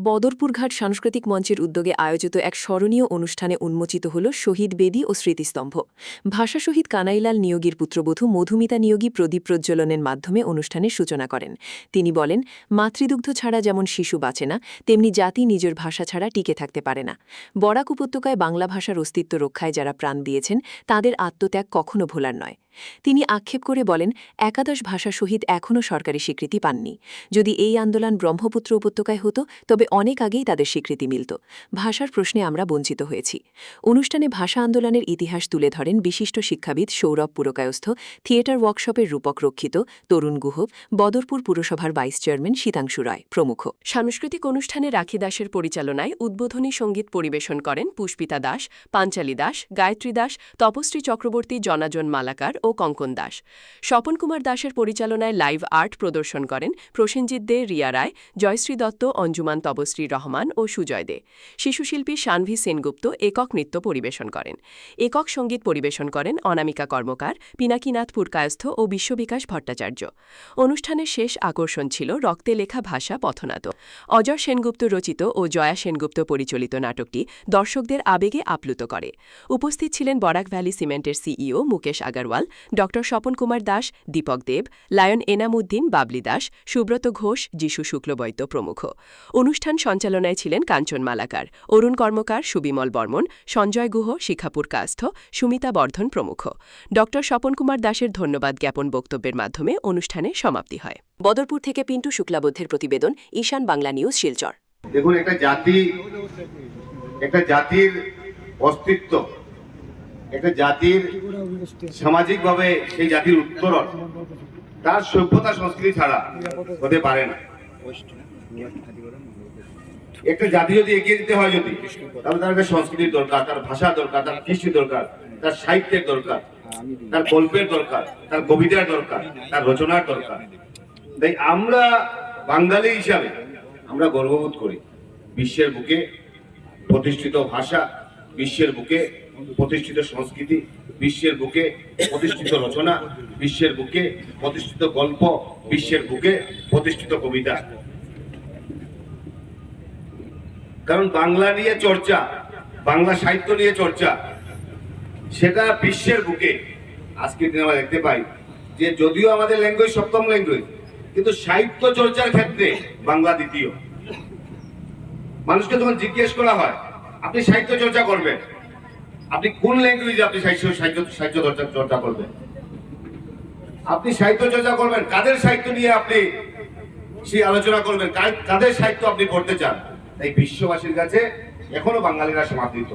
বদরপুরঘাট সাংস্কৃতিক মঞ্চের উদ্যোগে আয়োজিত এক স্মরণীয় অনুষ্ঠানে উন্মোচিত হল শহীদ বেদী ও স্মৃতিস্তম্ভ। ভাষা শহীদ কানাইলাল নিয়োগীর পুত্রবধূ মধুমিতা নিয়োগী প্রদীপ প্রজ্বলনের মাধ্যমে অনুষ্ঠানের সূচনা করেন। তিনি বলেন, মাতৃদুগ্ধ ছাড়া যেমন শিশু বাঁচে না, তেমনি জাতি নিজের ভাষা ছাড়া টিকে থাকতে পারে না। বরাক উপত্যকায় বাংলা ভাষার অস্তিত্ব রক্ষায় যারা প্রাণ দিয়েছেন, তাদের আত্মত্যাগ কখনো ভোলার নয়। তিনি আক্ষেপ করে বলেন, একাদশ ভাষা শহীদ এখনও সরকারি স্বীকৃতি পাননি। যদি এই আন্দোলন ব্রহ্মপুত্র উপত্যকায় হতো, তবে অনেক আগেই তাদের স্বীকৃতি মিলত। ভাষার প্রশ্নে আমরা বঞ্চিত হয়েছি। অনুষ্ঠানে ভাষা আন্দোলনের ইতিহাস তুলে ধরেন বিশিষ্ট শিক্ষাবিদ সৌরভ পুরকায়স্থ, থিয়েটার ওয়ার্কশপের রূপক রক্ষিত তরুণ গুহ, বদরপুর পুরসভার ভাইস চেয়ারম্যান শীতাংশু রায় প্রমুখ। সাংস্কৃতিক অনুষ্ঠানে রাখি দাসের পরিচালনায় উদ্বোধনী সঙ্গীত পরিবেশন করেন পুষ্পিতা দাস, পাঞ্চালী দাস, গায়ত্রী দাস, তপশ্রী চক্রবর্তী, জনাজন মালাকার ও কঙ্কন দাস। স্বপন কুমার দাসের পরিচালনায় লাইভ আর্ট প্রদর্শন করেন প্রসেনজিৎ দে, রিয়া রায়, জয়শ্রী দত্ত, অঞ্জুমান তবশ্রী রহমান ও সুজয় দে। শিশুশিল্পী সানভি সেনগুপ্ত একক নৃত্য পরিবেশন করেন। একক সঙ্গীত পরিবেশন করেন অনামিকা কর্মকার, পিনাকিনাথ পুরকায়স্থ ও বিশ্ববিকাশ ভট্টাচার্য। অনুষ্ঠানের শেষ আকর্ষণ ছিল রক্তে লেখা ভাষা পথনাটক। অজয় সেনগুপ্ত রচিত ও জয়া সেনগুপ্ত পরিচালিত নাটকটি দর্শকদের আবেগে আপ্লুত করে। উপস্থিত ছিলেন বরাক ভ্যালি সিমেন্টের সিইও মুকেশ আগারওয়াল, ড স্বপন কুমার দাস, দীপক দেব, লায়ন এনামুদ্দিন, বাবলি দাস, সুব্রত ঘোষ, যিশু শুক্লবৈদ্য প্রমুখ। অনুষ্ঠান সঞ্চালনায় ছিলেন কাঞ্চন মালাকার, অরুণ কর্মকার, সুবিমল বর্মন, সঞ্জয় গুহ, শিখাপুর কাস্থ, সুমিতা বর্ধন প্রমুখ। ড স্বপন কুমার দাসের ধন্যবাদ জ্ঞাপন বক্তব্যের মাধ্যমে অনুষ্ঠানে সমাপ্তি হয়। বদরপুর থেকে পিন্টু শুক্লাবদ্ধের প্রতিবেদন, ঈশান বাংলা নিউজ, শিলচর। দেখুন, একটা জাতির অস্তিত্ব, একটা জাতির সামাজিকভাবে সেই জাতির উত্তরণ তার সভ্যতা সংস্কৃতি ছাড়া হতে পারে না। একটা জাতি যদি এগিয়ে দিতে হয় তাহলে তার একটা সংস্কৃতির দরকার, তার ভাষা দরকার, তার কৃষ্টি দরকার, তার সাহিত্যের দরকার, তার গল্পের দরকার, তার কবিতার দরকার, তার রচনার দরকার। তাই আমরা বাঙালি হিসাবে আমরা গর্ববোধ করি বিশ্বের বুকে প্রতিষ্ঠিত ভাষা, বিশ্বের বুকে প্রতিষ্ঠিত সংস্কৃতি, বিশ্বের বুকে প্রতিষ্ঠিত রচনা, বিশ্বের বুকে প্রতিষ্ঠিত গল্প, বিশ্বের বুকে প্রতিষ্ঠিত কবিতা। কারণ বাংলা নিয়ে চর্চা, বাংলা সাহিত্য নিয়ে চর্চা, সেটা বিশ্বের বুকে আজকের দিনে আমরা দেখতে পাই যে যদিও আমাদের ল্যাঙ্গুয়েজ সপ্তম ল্যাঙ্গুয়েজ, কিন্তু সাহিত্য চর্চার ক্ষেত্রে বাংলা দ্বিতীয়। মানুষকে যখন জিজ্ঞেস করা হয় আপনি সাহিত্য চর্চা করবেন, আপনি কোন ল্যাঙ্গুয়েজে আপনি সাহিত্য চর্চা করবেন, আপনি সাহিত্য চর্চা করবেন, কাদের সাহিত্য নিয়ে আপনি সেই আলোচনা করবেন, কাদের সাহিত্য আপনি পড়তে চান, তাই বিশ্ববাসীর কাছে এখনো বাঙালিরা সমাদৃত।